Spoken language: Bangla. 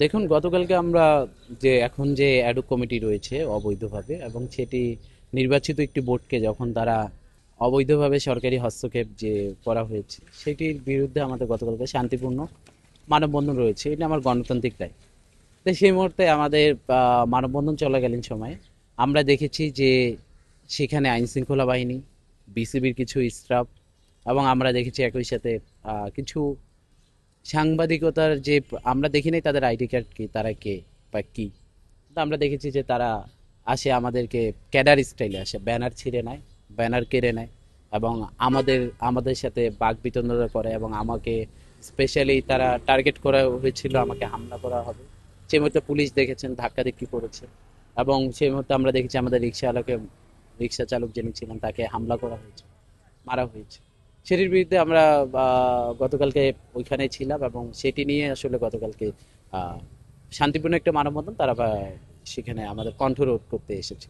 দেখুন, গতকালকে আমরা যে এখন যে অ্যাডহক কমিটি রয়েছে অবৈধভাবে, এবং সেটি নির্বাচিত একটি বোর্ডকে যখন তারা অবৈধভাবে সরকারি হস্তক্ষেপ যে করা হয়েছে, সেটির বিরুদ্ধে আমাদের গতকালকে শান্তিপূর্ণ মানববন্ধন রয়েছে। এটা আমার গণতান্ত্রিক রায়। তো সেই মুহূর্তে আমাদের মানববন্ধন চলাকালীন সময়ে আমরা দেখেছি যে সেখানে আইন শৃঙ্খলা বাহিনী, বিসিবির কিছু স্টাফ, এবং আমরা দেখেছি একই সাথে কিছু সাংবাদিকতার যে, আমরা দেখি নাই তাদের আইডি কার্ড কি, তারা কে বা কি, তো আমরা দেখেছি যে তারা আসে আমাদেরকে ক্যাডার স্টাইলে আসে, ব্যানার ছিঁড়ে নেয়, ব্যানার কেড়ে নেয়, এবং আমাদের আমাদের সাথে বাক বিতণ্ডা করে, এবং আমাকে স্পেশালি তারা টার্গেট করা হয়েছিল, আমাকে হামলা করা হবে। সেই মুহূর্তে পুলিশ দেখেছেন ধাক্কাধাক্কি করেছে, এবং সেই মুহূর্তে আমরা দেখেছি আমাদের রিক্সাওয়ালাকে, রিক্সা চালক যিনি ছিলেন তাকে হামলা করা হয়েছে, মারা হয়েছে। সেটির বিরুদ্ধে আমরা গতকালকে ওইখানে ছিলাম, এবং সেটি নিয়ে আসলে গতকালকে শান্তিপূর্ণ একটা মানববন্ধন তারা সেখানে আমাদের কণ্ঠরোধ করতে এসেছে।